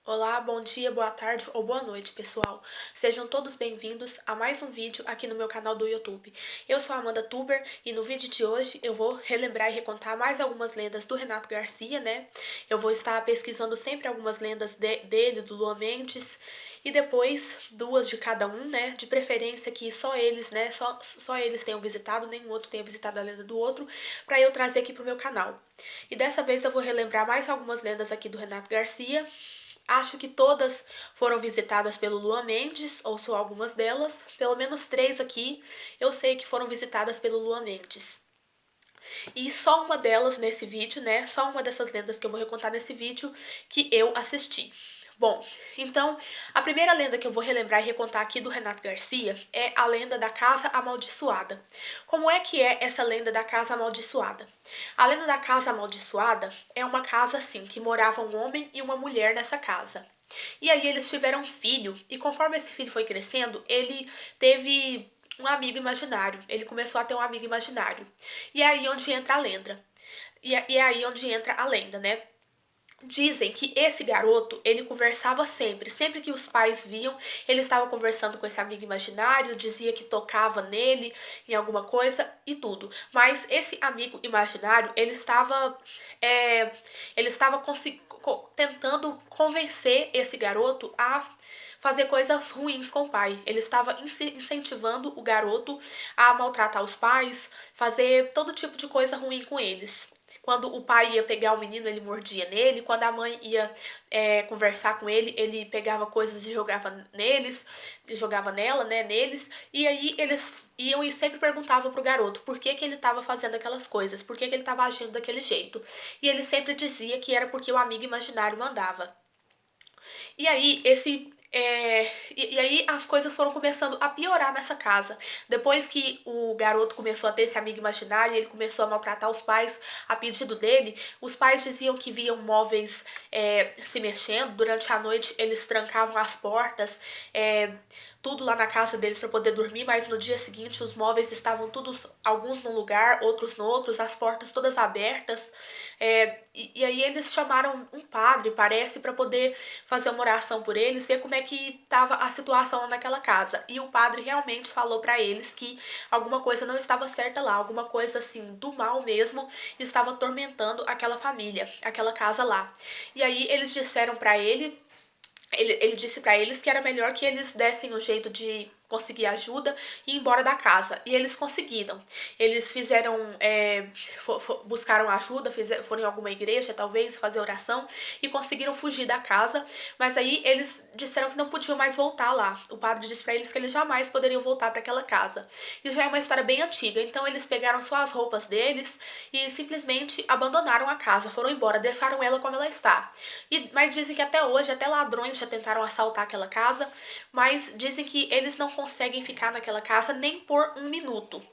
Olá, bom dia, boa tarde ou boa noite, pessoal. Sejam todos bem-vindos a mais um vídeo aqui no meu canal do YouTube. Eu sou a Amanda Tuber e no vídeo de hoje eu vou relembrar e recontar mais algumas lendas do Renato Garcia, né? Eu vou estar pesquisando sempre algumas lendas dele, do Luan Mendes, e depois duas de cada um, né? De preferência que só eles, né? Só eles tenham visitado, nenhum outro tenha visitado a lenda do outro, para eu trazer aqui pro meu canal. E dessa vez eu vou relembrar mais algumas lendas aqui do Renato Garcia. Acho que todas foram visitadas pelo Luan Mendes, ou só algumas delas. Pelo menos três aqui eu sei que foram visitadas pelo Luan Mendes. E só uma delas nesse vídeo, né? Só uma dessas lendas que eu vou recontar nesse vídeo que eu assisti. Bom, então, a primeira lenda que eu vou relembrar e recontar aqui do Renato Garcia é a lenda da Casa Amaldiçoada. Como é que é essa lenda da Casa Amaldiçoada? A lenda da Casa Amaldiçoada é uma casa, assim, que morava um homem e uma mulher nessa casa. E aí eles tiveram um filho, e conforme esse filho foi crescendo, ele teve um amigo imaginário. Ele começou a ter um amigo imaginário. E é aí onde entra a lenda. E é aí onde entra a lenda, né? Dizem que esse garoto, ele conversava sempre que os pais viam, ele estava conversando com esse amigo imaginário, dizia que tocava nele em alguma coisa e tudo. Mas esse amigo imaginário, ele estava tentando convencer esse garoto a fazer coisas ruins com o pai. Ele estava incentivando o garoto a maltratar os pais, fazer todo tipo de coisa ruim com eles. Quando o pai ia pegar o menino, ele mordia nele. Quando a mãe ia conversar com ele, ele pegava coisas e jogava neles, jogava nela, né, neles. E aí eles iam e sempre perguntavam pro garoto por que ele estava fazendo aquelas coisas, por que ele estava agindo daquele jeito. E ele sempre dizia que era porque o amigo imaginário mandava. E aí, e aí as coisas foram começando a piorar nessa casa. Depois que o garoto começou a ter esse amigo imaginário, ele começou a maltratar os pais a pedido dele. Os pais diziam que viam móveis se mexendo. Durante a noite eles trancavam as portas, tudo lá na casa deles para poder dormir, mas no dia seguinte os móveis estavam todos, alguns num lugar, outros no outro, as portas todas abertas. E aí eles chamaram um padre, parece, para poder fazer uma oração por eles, ver como é que estava a situação naquela casa. E o padre realmente falou para eles que alguma coisa não estava certa lá, alguma coisa assim do mal mesmo estava atormentando aquela família, aquela casa lá. E aí eles disseram para ele disse pra eles que era melhor que eles dessem um jeito de conseguir ajuda e ir embora da casa. E eles conseguiram. Eles fizeram, buscaram ajuda, foram em alguma igreja, talvez, fazer oração e conseguiram fugir da casa. Mas aí eles disseram que não podiam mais voltar lá. O padre disse pra eles que eles jamais poderiam voltar para aquela casa. Isso já é uma história bem antiga. Então eles pegaram só as roupas deles e simplesmente abandonaram a casa, foram embora, deixaram ela como ela está. Mas dizem que até hoje, até ladrões já tentaram assaltar aquela casa, mas dizem que eles não conseguem ficar naquela casa nem por um minuto.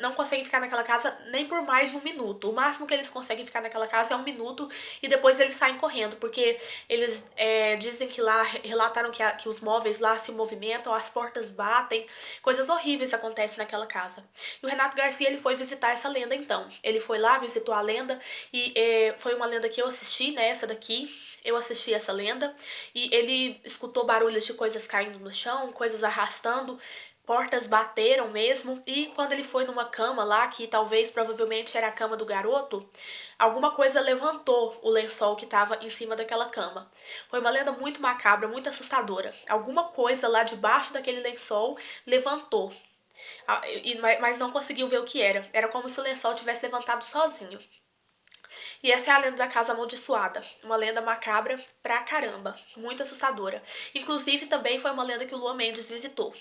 Não conseguem ficar naquela casa nem por mais de um minuto. O máximo que eles conseguem ficar naquela casa é um minuto e depois eles saem correndo, porque eles dizem que lá, relataram que os móveis lá se movimentam, as portas batem, coisas horríveis acontecem naquela casa. E o Renato Garcia, ele foi visitar essa lenda então. Ele foi lá, visitou a lenda e foi uma lenda que eu assisti, né, essa daqui. Eu assisti essa lenda e ele escutou barulhos de coisas caindo no chão, coisas arrastando, portas bateram mesmo. E quando ele foi numa cama lá, que talvez provavelmente era a cama do garoto, alguma coisa levantou o lençol que estava em cima daquela cama. Foi uma lenda muito macabra, muito assustadora. Alguma coisa lá debaixo daquele lençol levantou. Mas não conseguiu ver o que era. Era como se o lençol tivesse levantado sozinho. E essa é a lenda da Casa Amaldiçoada. Uma lenda macabra pra caramba. Muito assustadora. Inclusive, também foi uma lenda que o Luan Mendes visitou.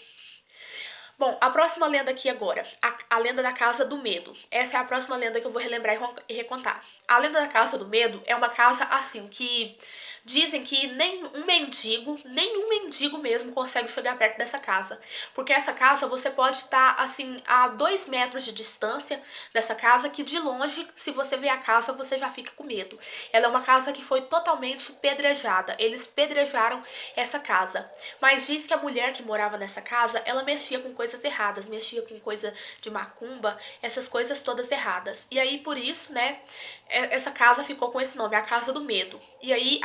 Bom, a próxima lenda aqui agora. A lenda da Casa do Medo. Essa é a próxima lenda que eu vou relembrar e recontar. A lenda da Casa do Medo é uma casa assim que dizem que nenhum mendigo mesmo consegue chegar perto dessa casa. Porque essa casa você pode estar assim a 2 metros de distância dessa casa, que de longe, se você vê a casa, você já fica com medo. Ela é uma casa que foi totalmente pedrejada. Eles pedrejaram essa casa. Mas diz que a mulher que morava nessa casa, ela mexia com coisas erradas, mexia com coisa de macumba, essas coisas todas erradas. E aí, por isso, né, essa casa ficou com esse nome, a Casa do Medo. E aí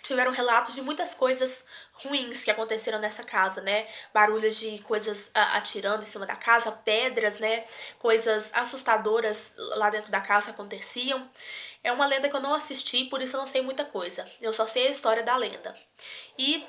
tiveram relatos de muitas coisas ruins que aconteceram nessa casa, né? Barulhos de coisas atirando em cima da casa, pedras, né? Coisas assustadoras lá dentro da casa aconteciam. É uma lenda que eu não assisti, por isso eu não sei muita coisa. Eu só sei a história da lenda. E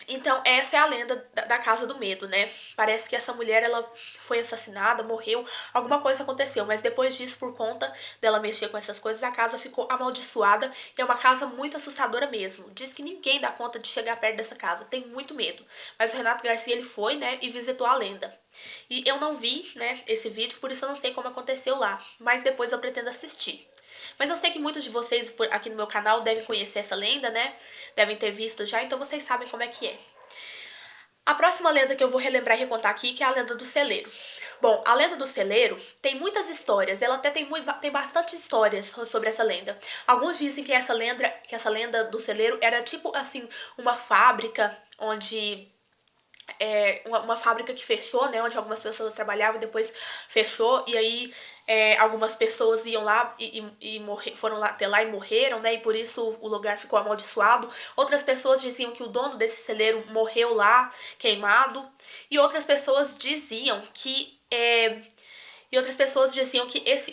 então, essa é a lenda da Casa do Medo, né? Parece que essa mulher, ela foi assassinada, morreu, alguma coisa aconteceu, mas depois disso, por conta dela mexer com essas coisas, a casa ficou amaldiçoada e é uma casa muito assustadora mesmo. Diz que ninguém dá conta de chegar perto dessa casa, tem muito medo. Mas o Renato Garcia, ele foi, né, e visitou a lenda. E eu não vi, né, esse vídeo, por isso eu não sei como aconteceu lá, mas depois eu pretendo assistir. Mas eu sei que muitos de vocês aqui no meu canal devem conhecer essa lenda, né? Devem ter visto já, então vocês sabem como é que é. A próxima lenda que eu vou relembrar e recontar aqui, que é a lenda do celeiro. Bom, a lenda do celeiro tem muitas histórias, ela até tem bastante histórias sobre essa lenda. Alguns dizem que essa lenda do celeiro era tipo assim, uma fábrica onde uma fábrica que fechou, né, onde algumas pessoas trabalhavam e depois fechou, e aí algumas pessoas iam lá foram lá até lá e morreram, né, e por isso o lugar ficou amaldiçoado. Outras pessoas diziam que o dono desse celeiro morreu lá, queimado, e outras pessoas diziam que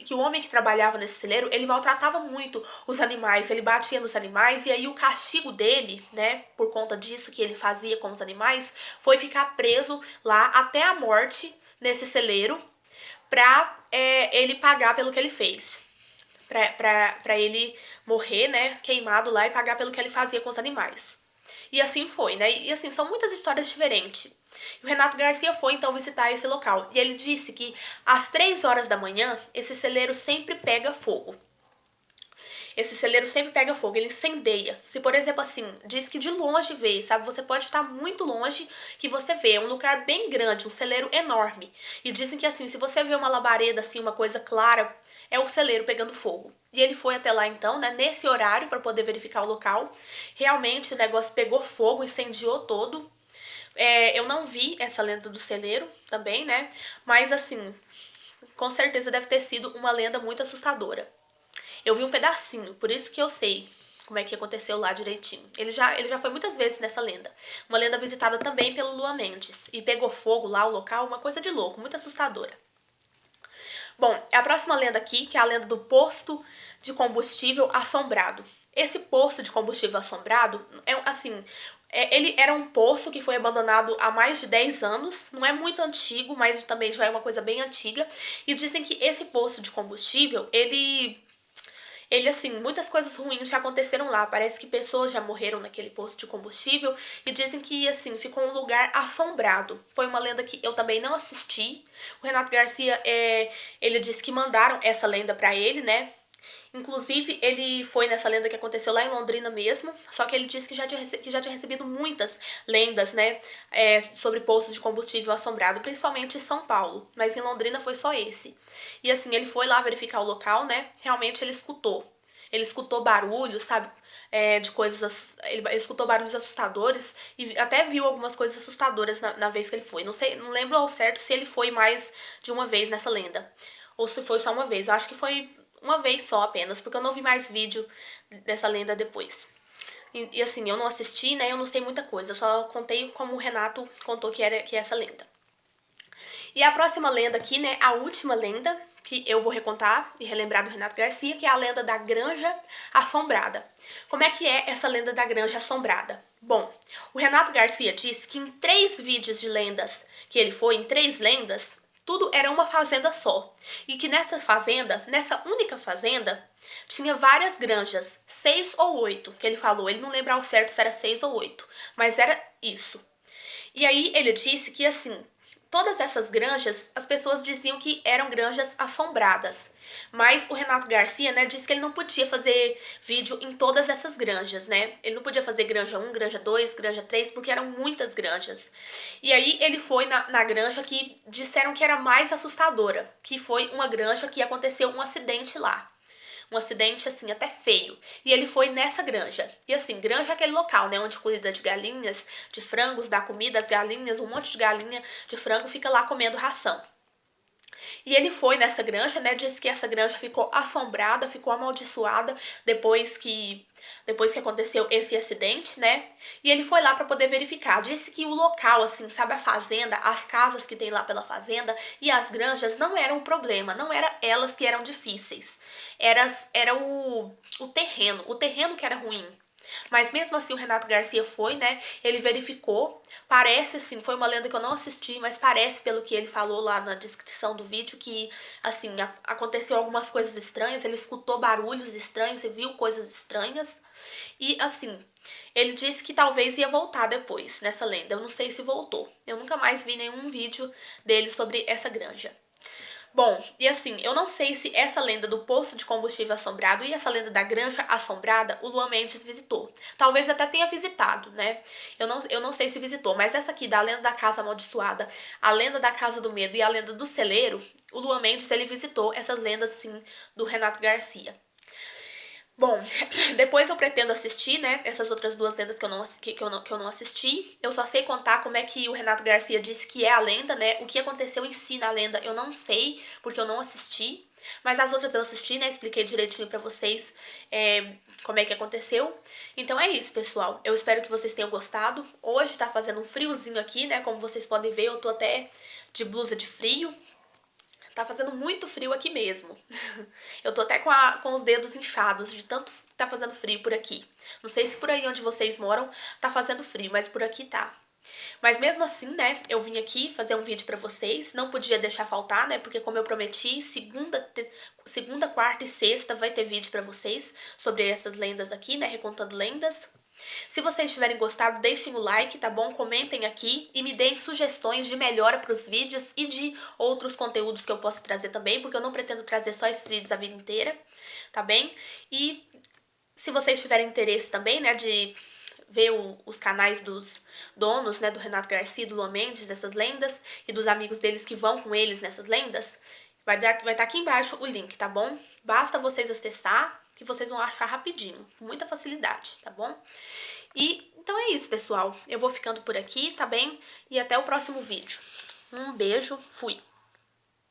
que o homem que trabalhava nesse celeiro, ele maltratava muito os animais, ele batia nos animais, e aí o castigo dele, né, por conta disso que ele fazia com os animais, foi ficar preso lá até a morte nesse celeiro pra ele pagar pelo que ele fez. Pra ele morrer, né, queimado lá e pagar pelo que ele fazia com os animais. E assim foi, né? E assim, são muitas histórias diferentes. O Renato Garcia foi então visitar esse local. E ele disse que às 3 horas da manhã, esse celeiro sempre pega fogo. Esse celeiro sempre pega fogo, ele incendeia. Se, por exemplo, assim, diz que de longe vê, sabe? Você pode estar muito longe que você vê. É um lugar bem grande, um celeiro enorme. E dizem que, assim, se você vê uma labareda, assim, uma coisa clara, é o celeiro pegando fogo. E ele foi até lá, então, né, nesse horário, para poder verificar o local. Realmente, o negócio pegou fogo, incendiou todo. Eu não vi essa lenda do celeiro também, né? Mas, assim, com certeza deve ter sido uma lenda muito assustadora. Eu vi um pedacinho, por isso que eu sei como é que aconteceu lá direitinho. Ele já foi muitas vezes nessa lenda. Uma lenda visitada também pelo Luan Mendes. E pegou fogo lá, o local, uma coisa de louco, muito assustadora. Bom, a próxima lenda aqui, que é a lenda do posto de combustível assombrado. Esse posto de combustível assombrado, ele era um poço que foi abandonado há mais de 10 anos. Não é muito antigo, mas também já é uma coisa bem antiga. E dizem que esse poço de combustível, assim, muitas coisas ruins já aconteceram lá. Parece que pessoas já morreram naquele posto de combustível. E dizem que, assim, ficou um lugar assombrado. Foi uma lenda que eu também não assisti. O Renato Garcia, ele disse que mandaram essa lenda pra ele, né? Inclusive, ele foi nessa lenda que aconteceu lá em Londrina mesmo, só que ele disse que já tinha recebido muitas lendas, né, sobre postos de combustível assombrado, principalmente em São Paulo, mas em Londrina foi só esse. E assim, ele foi lá verificar o local, né, realmente ele escutou barulhos, sabe, de coisas, ele escutou barulhos assustadores e até viu algumas coisas assustadoras na vez que ele foi. Não lembro ao certo se ele foi mais de uma vez nessa lenda, ou se foi só uma vez. Eu acho que foi uma vez só apenas, porque eu não vi mais vídeo dessa lenda depois. E assim, eu não assisti, né, eu não sei muita coisa, eu só contei como o Renato contou que é essa lenda. E a próxima lenda aqui, né, a última lenda que eu vou recontar e relembrar do Renato Garcia, que é a lenda da Granja Assombrada. Como é que é essa lenda da Granja Assombrada? Bom, o Renato Garcia disse que em 3 vídeos de lendas que ele foi, em 3 lendas, tudo era uma fazenda só. E que nessa única fazenda, tinha várias granjas, 6 ou 8, que ele falou. Ele não lembra ao certo se era 6 ou 8, mas era isso. E aí ele disse que, assim, todas essas granjas, as pessoas diziam que eram granjas assombradas. Mas o Renato Garcia, né, disse que ele não podia fazer vídeo em todas essas granjas, né? Ele não podia fazer granja 1, granja 2, granja 3, porque eram muitas granjas. E aí ele foi na granja que disseram que era mais assustadora, que foi uma granja que aconteceu um acidente lá. Um acidente, assim, até feio. E ele foi nessa granja. E assim, granja é aquele local, né, onde cuida de galinhas, de frangos, dá comida às galinhas, um monte de galinha de frango fica lá comendo ração. E ele foi nessa granja, né? Disse que essa granja ficou assombrada, ficou amaldiçoada depois que aconteceu esse acidente, né? E ele foi lá para poder verificar. Disse que o local, assim, sabe, a fazenda, as casas que tem lá pela fazenda e as granjas não eram o problema, não era elas que eram difíceis. Era o terreno que era ruim. Mas mesmo assim o Renato Garcia foi, né? Ele verificou. Parece assim, foi uma lenda que eu não assisti, mas parece pelo que ele falou lá na descrição do vídeo que assim, aconteceu algumas coisas estranhas, ele escutou barulhos estranhos e viu coisas estranhas. E assim, ele disse que talvez ia voltar depois nessa lenda. Eu não sei se voltou. Eu nunca mais vi nenhum vídeo dele sobre essa granja. Bom, e assim, eu não sei se essa lenda do poço de combustível assombrado e essa lenda da granja assombrada o Luan Mendes visitou. Talvez até tenha visitado, né? Eu não sei se visitou, mas essa aqui da lenda da casa amaldiçoada, a lenda da casa do medo e a lenda do celeiro, o Luan Mendes, ele visitou essas lendas, sim, do Renato Garcia. Bom, depois eu pretendo assistir, né, essas outras duas lendas que eu não assisti. Eu só sei contar como é que o Renato Garcia disse que é a lenda, né? O que aconteceu em si na lenda eu não sei, porque eu não assisti. Mas as outras eu assisti, né? Expliquei direitinho pra vocês como é que aconteceu. Então é isso, pessoal. Eu espero que vocês tenham gostado. Hoje tá fazendo um friozinho aqui, né? Como vocês podem ver, eu tô até de blusa de frio. Tá fazendo muito frio aqui mesmo. Eu tô até com os dedos inchados de tanto que tá fazendo frio por aqui. Não sei se por aí onde vocês moram tá fazendo frio, mas por aqui tá. Mas mesmo assim, né, eu vim aqui fazer um vídeo pra vocês. Não podia deixar faltar, né, porque como eu prometi, segunda, quarta e sexta vai ter vídeo pra vocês sobre essas lendas aqui, né, recontando lendas. Se vocês tiverem gostado, deixem o like, tá bom? Comentem aqui e me deem sugestões de melhora para os vídeos e de outros conteúdos que eu posso trazer também, porque eu não pretendo trazer só esses vídeos a vida inteira, tá bem? E se vocês tiverem interesse também, né, de ver os canais dos donos, né, do Renato Garcia e do Luan Mendes, dessas lendas, e dos amigos deles que vão com eles nessas lendas, vai estar aqui embaixo o link, tá bom? Basta vocês acessar, que vocês vão achar rapidinho, com muita facilidade, tá bom? E então é isso, pessoal. Eu vou ficando por aqui, tá bem? E até o próximo vídeo. Um beijo, fui!